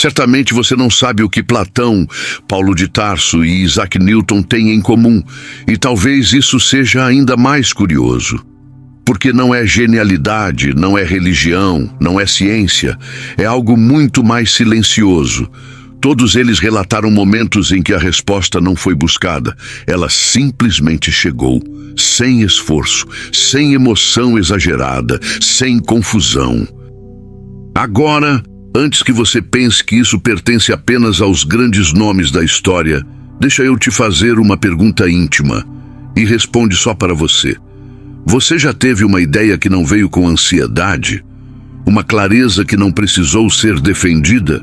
Certamente você não sabe o que Platão, Paulo de Tarso e Isaac Newton têm em comum, e talvez isso seja ainda mais curioso. Porque não é genialidade, não é religião, não é ciência, é algo muito mais silencioso. Todos eles relataram momentos em que a resposta não foi buscada. Ela simplesmente chegou, sem esforço, sem emoção exagerada, sem confusão. Agora, antes que você pense que isso pertence apenas aos grandes nomes da história, deixa eu te fazer uma pergunta íntima e responde só para você. Você já teve uma ideia que não veio com ansiedade? Uma clareza que não precisou ser defendida?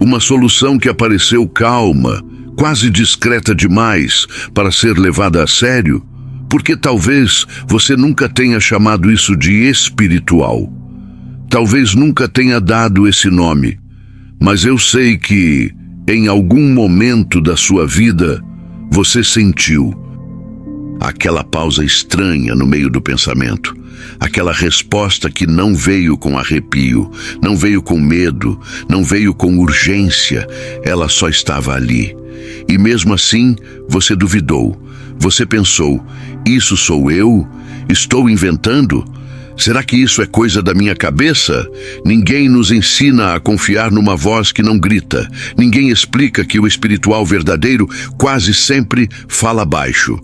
Uma solução que apareceu calma, quase discreta demais para ser levada a sério? Porque talvez você nunca tenha chamado isso de espiritual. Talvez nunca tenha dado esse nome. Mas eu sei que, em algum momento da sua vida, você sentiu aquela pausa estranha no meio do pensamento. Aquela resposta que não veio com arrepio, não veio com medo, não veio com urgência, ela só estava ali. E mesmo assim, você duvidou. Você pensou, isso sou eu? Estou inventando? Será que isso é coisa da minha cabeça? Ninguém nos ensina a confiar numa voz que não grita. Ninguém explica que o espiritual verdadeiro quase sempre fala baixo.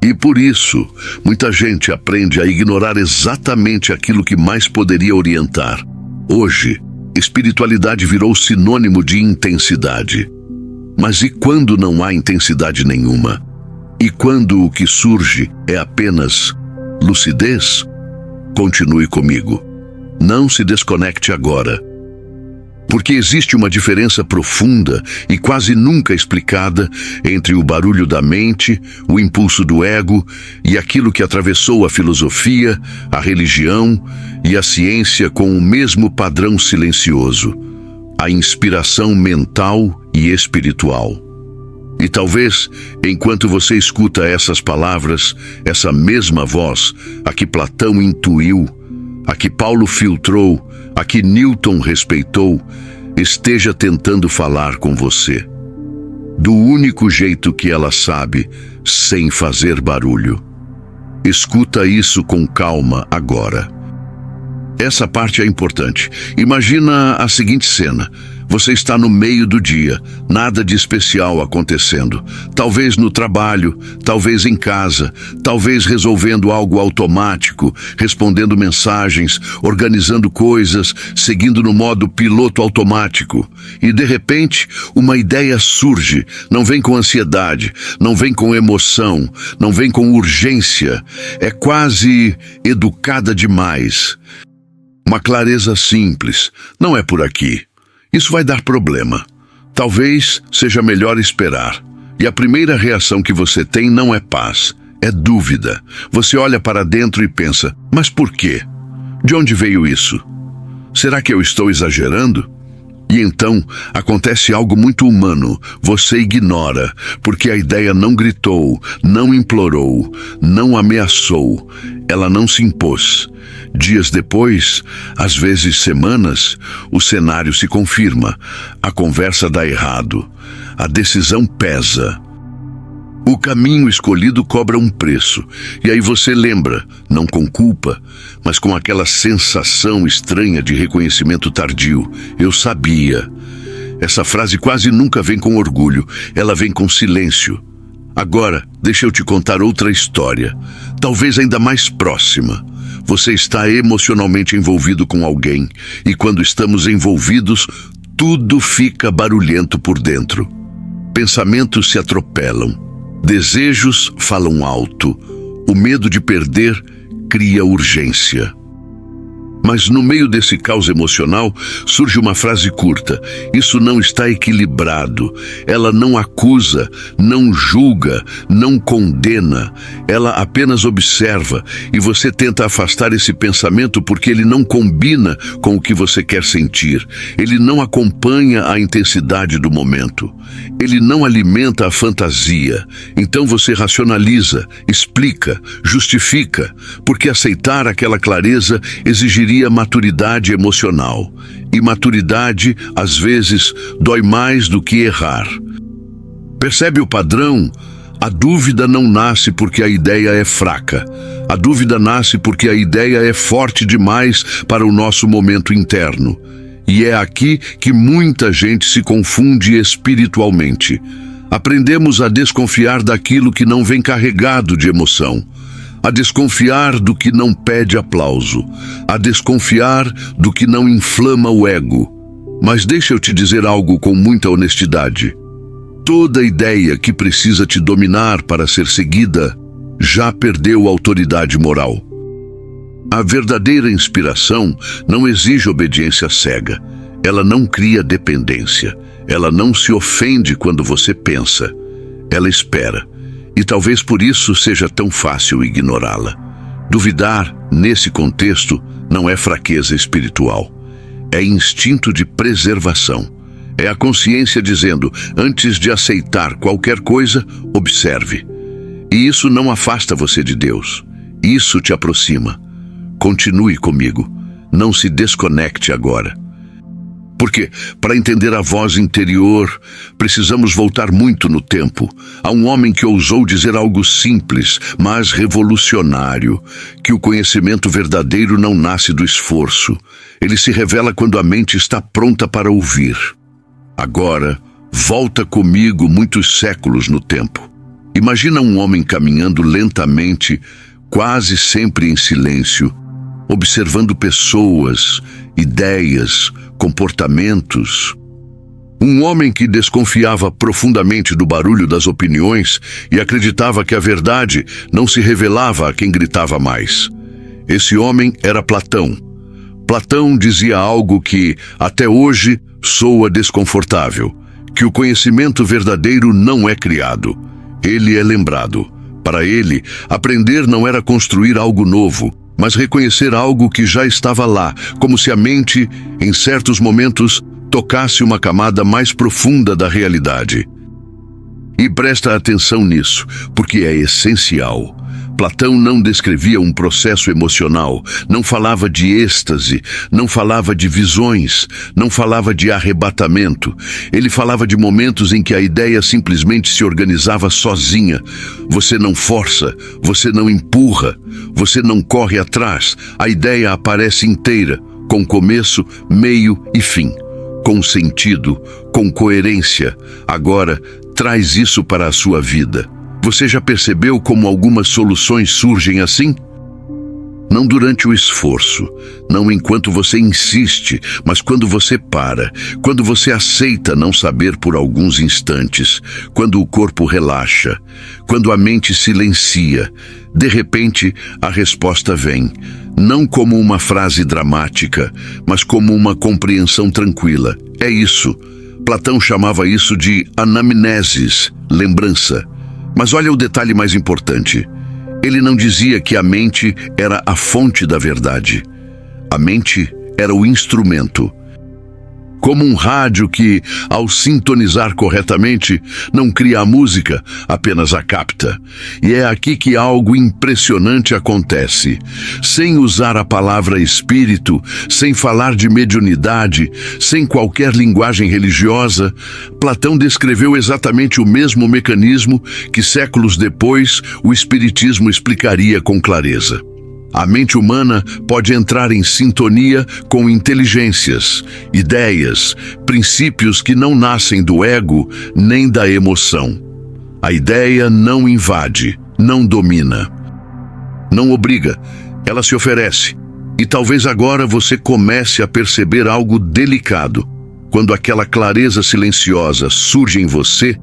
E por isso, muita gente aprende a ignorar exatamente aquilo que mais poderia orientar. Hoje, espiritualidade virou sinônimo de intensidade. Mas e quando não há intensidade nenhuma? E quando o que surge é apenas lucidez? Continue comigo. Não se desconecte agora. Porque existe uma diferença profunda e quase nunca explicada entre o barulho da mente, o impulso do ego e aquilo que atravessou a filosofia, a religião e a ciência com o mesmo padrão silencioso, a inspiração mental e espiritual. E talvez, enquanto você escuta essas palavras, essa mesma voz, a que Platão intuiu, a que Paulo filtrou, a que Newton respeitou, esteja tentando falar com você. Do único jeito que ela sabe, sem fazer barulho. Escuta isso com calma agora. Essa parte é importante. Imagina a seguinte cena. Você está no meio do dia, nada de especial acontecendo. Talvez no trabalho, talvez em casa, talvez resolvendo algo automático, respondendo mensagens, organizando coisas, seguindo no modo piloto automático. E de repente, uma ideia surge. Não vem com ansiedade, não vem com emoção, não vem com urgência. É quase educada demais. Uma clareza simples. Não é por aqui. Isso vai dar problema. Talvez seja melhor esperar. E a primeira reação que você tem não é paz, é dúvida. Você olha para dentro e pensa, mas por quê? De onde veio isso? Será que eu estou exagerando? E então acontece algo muito humano. Você ignora, porque a ideia não gritou, não implorou, não ameaçou. Ela não se impôs. Dias depois, às vezes semanas, o cenário se confirma. A conversa dá errado. A decisão pesa. O caminho escolhido cobra um preço. E aí você lembra, não com culpa, mas com aquela sensação estranha de reconhecimento tardio. Eu sabia. Essa frase quase nunca vem com orgulho. Ela vem com silêncio. Agora, deixa eu te contar outra história, talvez ainda mais próxima. Você está emocionalmente envolvido com alguém, e quando estamos envolvidos, tudo fica barulhento por dentro. Pensamentos se atropelam, desejos falam alto, o medo de perder cria urgência. Mas no meio desse caos emocional surge uma frase curta. Isso não está equilibrado. Ela não acusa, não julga, não condena. Ela apenas observa e você tenta afastar esse pensamento porque ele não combina com o que você quer sentir. Ele não acompanha a intensidade do momento. Ele não alimenta a fantasia. Então você racionaliza, explica, justifica, porque aceitar aquela clareza exigiria exigiria maturidade emocional. E maturidade, às vezes, dói mais do que errar. Percebe o padrão? A dúvida não nasce porque a ideia é fraca. A dúvida nasce porque a ideia é forte demais para o nosso momento interno. E é aqui que muita gente se confunde espiritualmente. Aprendemos a desconfiar daquilo que não vem carregado de emoção, a desconfiar do que não pede aplauso, a desconfiar do que não inflama o ego. Mas deixa eu te dizer algo com muita honestidade. Toda ideia que precisa te dominar para ser seguida já perdeu autoridade moral. A verdadeira inspiração não exige obediência cega. Ela não cria dependência. Ela não se ofende quando você pensa. Ela espera. E talvez por isso seja tão fácil ignorá-la. Duvidar, nesse contexto, não é fraqueza espiritual. É instinto de preservação. É a consciência dizendo, antes de aceitar qualquer coisa, observe. E isso não afasta você de Deus. Isso te aproxima. Continue comigo. Não se desconecte agora. Porque, para entender a voz interior, precisamos voltar muito no tempo. Há um homem que ousou dizer algo simples, mas revolucionário, que o conhecimento verdadeiro não nasce do esforço. Ele se revela quando a mente está pronta para ouvir. Agora, volta comigo muitos séculos no tempo. Imagina um homem caminhando lentamente, quase sempre em silêncio, observando pessoas, ideias, comportamentos. Um homem que desconfiava profundamente do barulho das opiniões e acreditava que a verdade não se revelava a quem gritava mais. Esse homem era Platão. Platão dizia algo que, até hoje, soa desconfortável, que o conhecimento verdadeiro não é criado, ele é lembrado. Para ele, aprender não era construir algo novo, mas reconhecer algo que já estava lá, como se a mente, em certos momentos, tocasse uma camada mais profunda da realidade. E presta atenção nisso, porque é essencial. Platão não descrevia um processo emocional, não falava de êxtase, não falava de visões, não falava de arrebatamento. Ele falava de momentos em que a ideia simplesmente se organizava sozinha. Você não força, você não empurra, você não corre atrás. A ideia aparece inteira, com começo, meio e fim. Com sentido, com coerência. Agora, traz isso para a sua vida. Você já percebeu como algumas soluções surgem assim? Não durante o esforço, não enquanto você insiste, mas quando você para, quando você aceita não saber por alguns instantes, quando o corpo relaxa, quando a mente silencia, de repente a resposta vem, não como uma frase dramática, mas como uma compreensão tranquila. É isso. Platão chamava isso de anamnesis, lembrança. Mas olha o detalhe mais importante. Ele não dizia que a mente era a fonte da verdade. A mente era o instrumento. Como um rádio que, ao sintonizar corretamente, não cria a música, apenas a capta. E é aqui que algo impressionante acontece. Sem usar a palavra espírito, sem falar de mediunidade, sem qualquer linguagem religiosa, Platão descreveu exatamente o mesmo mecanismo que séculos depois o espiritismo explicaria com clareza. A mente humana pode entrar em sintonia com inteligências, ideias, princípios que não nascem do ego nem da emoção. A ideia não invade, não domina, não obriga, ela se oferece. E talvez agora você comece a perceber algo delicado. Quando aquela clareza silenciosa surge em você,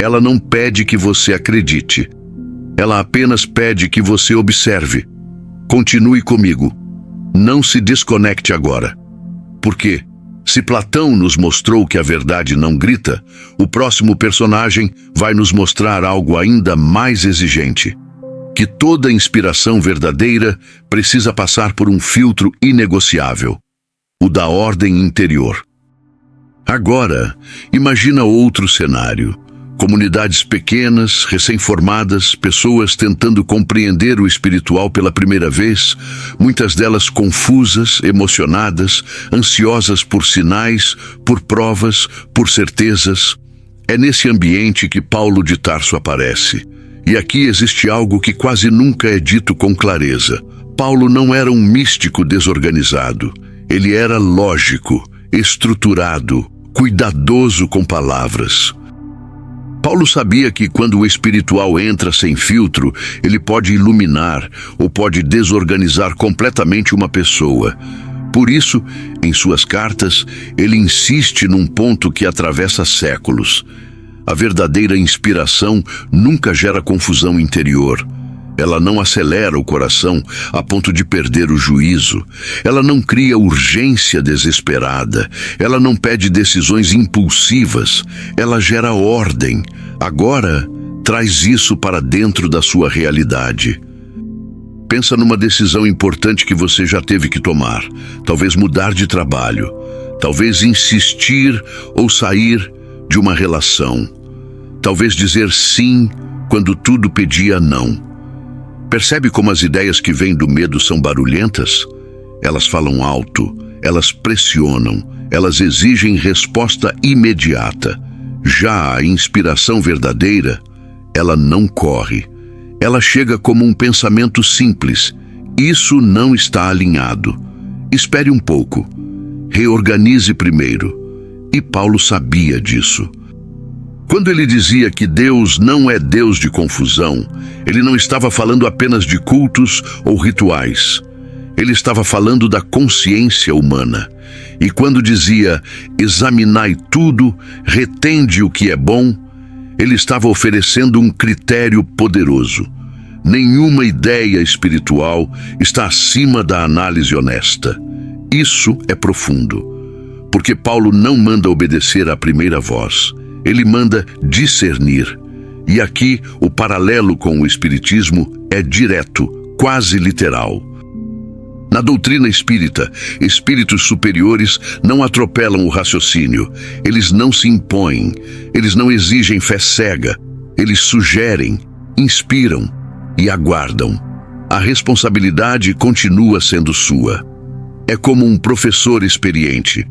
ela não pede que você acredite. Ela apenas pede que você observe. Continue comigo. Não se desconecte agora. Porque, se Platão nos mostrou que a verdade não grita, o próximo personagem vai nos mostrar algo ainda mais exigente. Que toda inspiração verdadeira precisa passar por um filtro inegociável, o da ordem interior. Agora, imagina outro cenário. Comunidades pequenas, recém-formadas, pessoas tentando compreender o espiritual pela primeira vez, muitas delas confusas, emocionadas, ansiosas por sinais, por provas, por certezas. É nesse ambiente que Paulo de Tarso aparece. E aqui existe algo que quase nunca é dito com clareza. Paulo não era um místico desorganizado. Ele era lógico, estruturado, cuidadoso com palavras. Paulo sabia que quando o espiritual entra sem filtro, ele pode iluminar ou pode desorganizar completamente uma pessoa. Por isso, em suas cartas, ele insiste num ponto que atravessa séculos. A verdadeira inspiração nunca gera confusão interior. Ela não acelera o coração a ponto de perder o juízo. Ela não cria urgência desesperada. Ela não pede decisões impulsivas. Ela gera ordem. Agora, traz isso para dentro da sua realidade. Pensa numa decisão importante que você já teve que tomar. Talvez mudar de trabalho. Talvez insistir ou sair de uma relação. Talvez dizer sim quando tudo pedia não. Percebe como as ideias que vêm do medo são barulhentas? Elas falam alto, elas pressionam, elas exigem resposta imediata. Já a inspiração verdadeira, ela não corre. Ela chega como um pensamento simples. Isso não está alinhado. Espere um pouco. Reorganize primeiro. E Paulo sabia disso. Quando ele dizia que Deus não é Deus de confusão, ele não estava falando apenas de cultos ou rituais. Ele estava falando da consciência humana. E quando dizia, examinai tudo, retende o que é bom, ele estava oferecendo um critério poderoso. Nenhuma ideia espiritual está acima da análise honesta. Isso é profundo, porque Paulo não manda obedecer à primeira voz. Ele manda discernir. E aqui o paralelo com o espiritismo é direto, quase literal. Na doutrina espírita, espíritos superiores não atropelam o raciocínio. Eles não se impõem. Eles não exigem fé cega. Eles sugerem, inspiram e aguardam. A responsabilidade continua sendo sua. É como um professor experiente.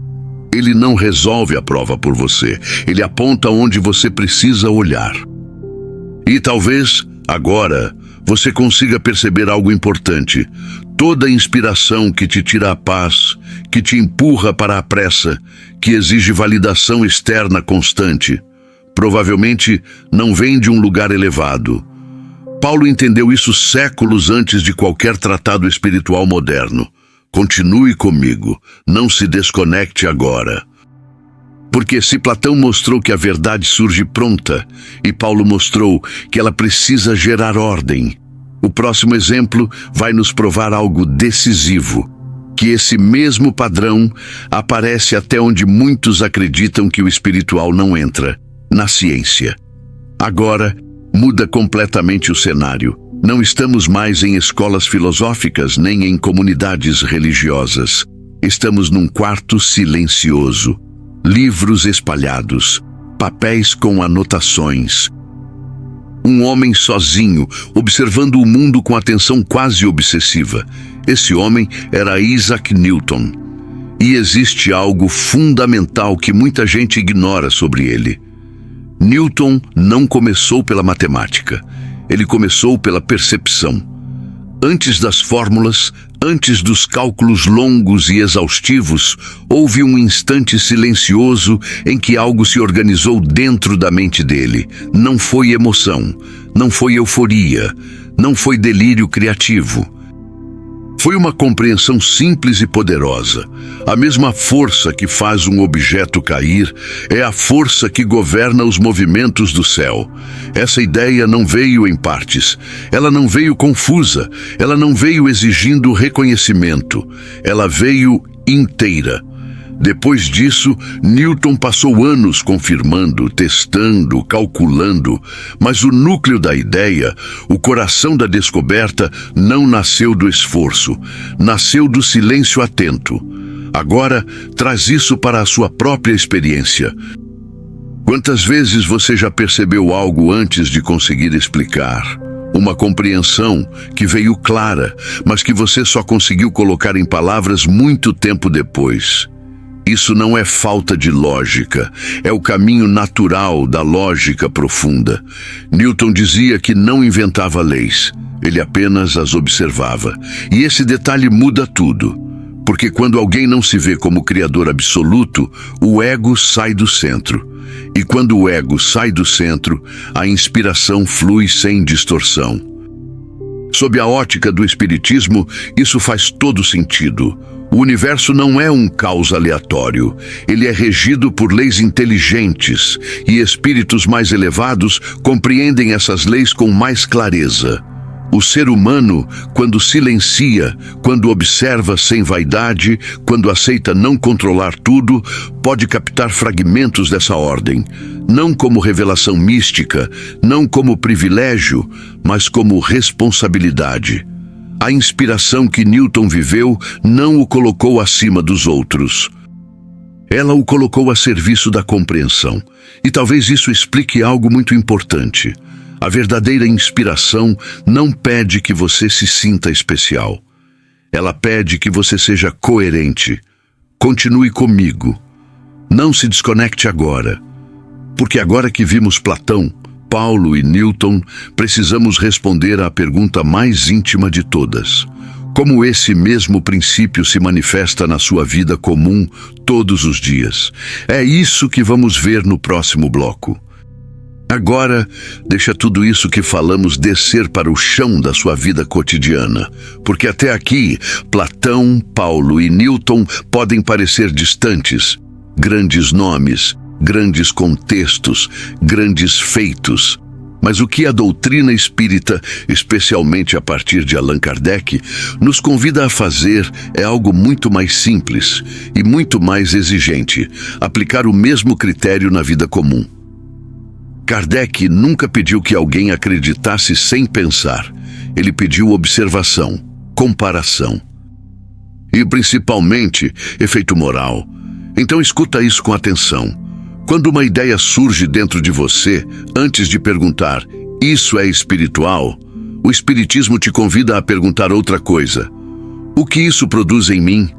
Ele não resolve a prova por você. Ele aponta onde você precisa olhar. E talvez, agora, você consiga perceber algo importante. Toda inspiração que te tira a paz, que te empurra para a pressa, que exige validação externa constante, provavelmente não vem de um lugar elevado. Paulo entendeu isso séculos antes de qualquer tratado espiritual moderno. Continue comigo, não se desconecte agora. Porque se Platão mostrou que a verdade surge pronta, e Paulo mostrou que ela precisa gerar ordem, o próximo exemplo vai nos provar algo decisivo, que esse mesmo padrão aparece até onde muitos acreditam que o espiritual não entra, na ciência. Agora, muda completamente o cenário. Não estamos mais em escolas filosóficas nem em comunidades religiosas. Estamos num quarto silencioso. Livros espalhados, papéis com anotações. Um homem sozinho, observando o mundo com atenção quase obsessiva. Esse homem era Isaac Newton. E existe algo fundamental que muita gente ignora sobre ele. Newton não começou pela matemática. Ele começou pela percepção. Antes das fórmulas, antes dos cálculos longos e exaustivos, houve um instante silencioso em que algo se organizou dentro da mente dele. Não foi emoção, não foi euforia, não foi delírio criativo. Foi uma compreensão simples e poderosa. A mesma força que faz um objeto cair é a força que governa os movimentos do céu. Essa ideia não veio em partes. Ela não veio confusa. Ela não veio exigindo reconhecimento. Ela veio inteira. Depois disso, Newton passou anos confirmando, testando, calculando, mas o núcleo da ideia, o coração da descoberta, não nasceu do esforço, nasceu do silêncio atento. Agora, traz isso para a sua própria experiência. Quantas vezes você já percebeu algo antes de conseguir explicar? Uma compreensão que veio clara, mas que você só conseguiu colocar em palavras muito tempo depois. Isso não é falta de lógica, é o caminho natural da lógica profunda. Newton dizia que não inventava leis, ele apenas as observava. E esse detalhe muda tudo, porque quando alguém não se vê como criador absoluto, o ego sai do centro. E quando o ego sai do centro, a inspiração flui sem distorção. Sob a ótica do espiritismo, isso faz todo sentido. O universo não é um caos aleatório. Ele é regido por leis inteligentes, e espíritos mais elevados compreendem essas leis com mais clareza. O ser humano, quando silencia, quando observa sem vaidade, quando aceita não controlar tudo, pode captar fragmentos dessa ordem, não como revelação mística, não como privilégio, mas como responsabilidade. A inspiração que Newton viveu não o colocou acima dos outros. Ela o colocou a serviço da compreensão. E talvez isso explique algo muito importante. A verdadeira inspiração não pede que você se sinta especial. Ela pede que você seja coerente. Continue comigo. Não se desconecte agora. Porque agora que vimos Platão, Paulo e Newton, precisamos responder à pergunta mais íntima de todas. Como esse mesmo princípio se manifesta na sua vida comum todos os dias? É isso que vamos ver no próximo bloco. Agora, deixa tudo isso que falamos descer para o chão da sua vida cotidiana, porque até aqui, Platão, Paulo e Newton podem parecer distantes. Grandes nomes, grandes contextos, grandes feitos. Mas o que a doutrina espírita, especialmente a partir de Allan Kardec, nos convida a fazer é algo muito mais simples e muito mais exigente: aplicar o mesmo critério na vida comum. Kardec nunca pediu que alguém acreditasse sem pensar. Ele pediu observação, comparação. E principalmente, efeito moral. Então escuta isso com atenção. Quando uma ideia surge dentro de você, antes de perguntar, isso é espiritual? O espiritismo te convida a perguntar outra coisa. O que isso produz em mim?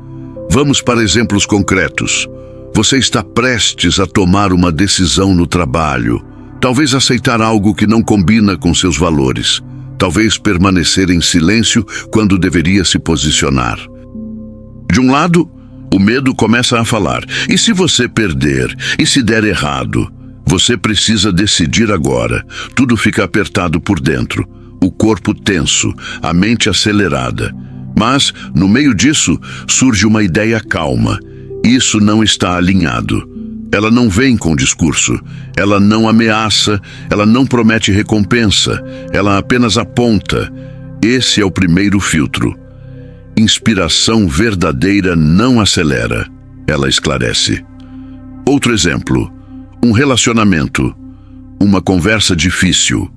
Vamos para exemplos concretos. Você está prestes a tomar uma decisão no trabalho. Talvez aceitar algo que não combina com seus valores. Talvez permanecer em silêncio quando deveria se posicionar. De um lado, o medo começa a falar. E se você perder? E se der errado? Você precisa decidir agora. Tudo fica apertado por dentro. O corpo tenso, a mente acelerada. Mas, no meio disso, surge uma ideia calma. Isso não está alinhado. Ela não vem com discurso, ela não ameaça, ela não promete recompensa, ela apenas aponta. Esse é o primeiro filtro. Inspiração verdadeira não acelera, ela esclarece. Outro exemplo, um relacionamento, uma conversa difícil,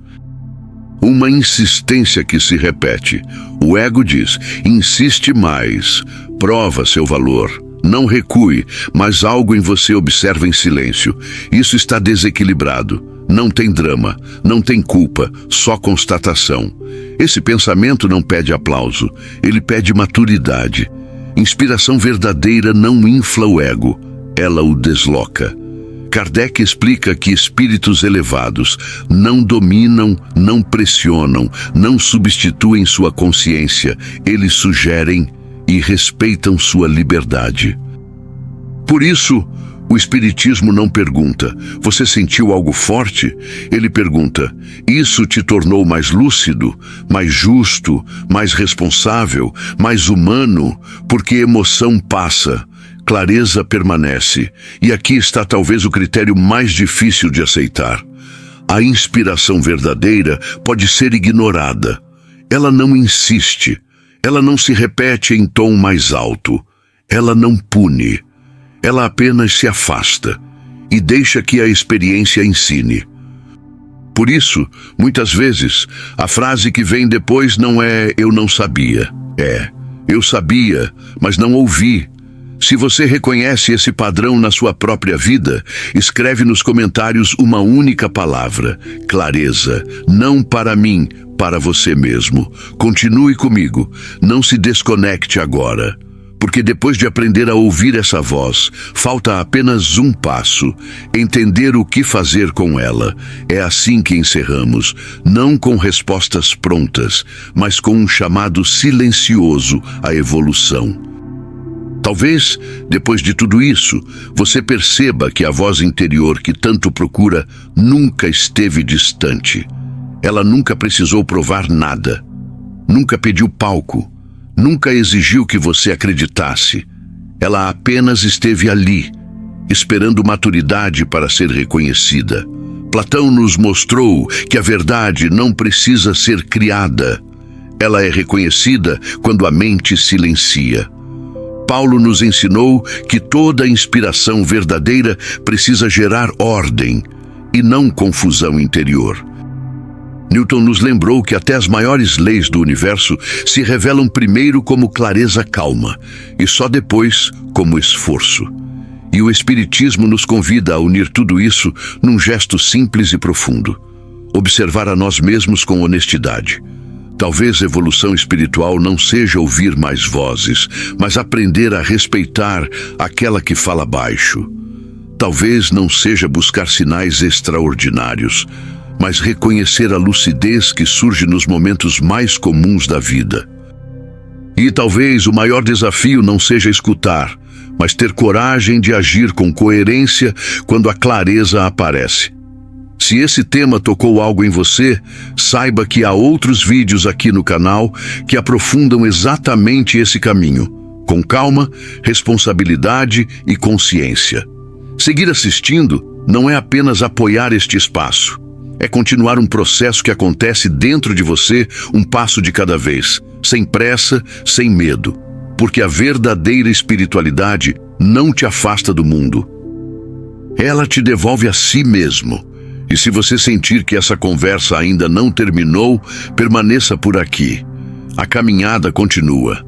uma insistência que se repete. O ego diz, insiste mais, prova seu valor. Não recue, mas algo em você observa em silêncio. Isso está desequilibrado. Não tem drama, não tem culpa, só constatação. Esse pensamento não pede aplauso, ele pede maturidade. Inspiração verdadeira não infla o ego, ela o desloca. Kardec explica que espíritos elevados não dominam, não pressionam, não substituem sua consciência, eles sugerem e respeitam sua liberdade. Por isso, o Espiritismo não pergunta, você sentiu algo forte? Ele pergunta, isso te tornou mais lúcido, mais justo, mais responsável, mais humano? Porque emoção passa, clareza permanece. E aqui está talvez o critério mais difícil de aceitar. A inspiração verdadeira pode ser ignorada. Ela não insiste. Ela não se repete em tom mais alto. Ela não pune. Ela apenas se afasta e deixa que a experiência ensine. Por isso, muitas vezes, a frase que vem depois não é "eu não sabia", é "eu sabia, mas não ouvi". Se você reconhece esse padrão na sua própria vida, escreve nos comentários uma única palavra: clareza. Não para mim, para você mesmo. Continue comigo. Não se desconecte agora. Porque depois de aprender a ouvir essa voz, falta apenas um passo: entender o que fazer com ela. É assim que encerramos, não com respostas prontas, mas com um chamado silencioso à evolução. Talvez, depois de tudo isso, você perceba que a voz interior que tanto procura nunca esteve distante. Ela nunca precisou provar nada, nunca pediu palco, nunca exigiu que você acreditasse. Ela apenas esteve ali, esperando maturidade para ser reconhecida. Platão nos mostrou que a verdade não precisa ser criada. Ela é reconhecida quando a mente silencia. Paulo nos ensinou que toda inspiração verdadeira precisa gerar ordem e não confusão interior. Newton nos lembrou que até as maiores leis do universo se revelam primeiro como clareza calma e só depois como esforço. E o Espiritismo nos convida a unir tudo isso num gesto simples e profundo: observar a nós mesmos com honestidade. Talvez evolução espiritual não seja ouvir mais vozes, mas aprender a respeitar aquela que fala baixo. Talvez não seja buscar sinais extraordinários, mas reconhecer a lucidez que surge nos momentos mais comuns da vida. E talvez o maior desafio não seja escutar, mas ter coragem de agir com coerência quando a clareza aparece. Se esse tema tocou algo em você, saiba que há outros vídeos aqui no canal que aprofundam exatamente esse caminho, com calma, responsabilidade e consciência. Seguir assistindo não é apenas apoiar este espaço, é continuar um processo que acontece dentro de você, um passo de cada vez, sem pressa, sem medo, porque a verdadeira espiritualidade não te afasta do mundo. Ela te devolve a si mesmo. E se você sentir que essa conversa ainda não terminou, permaneça por aqui. A caminhada continua.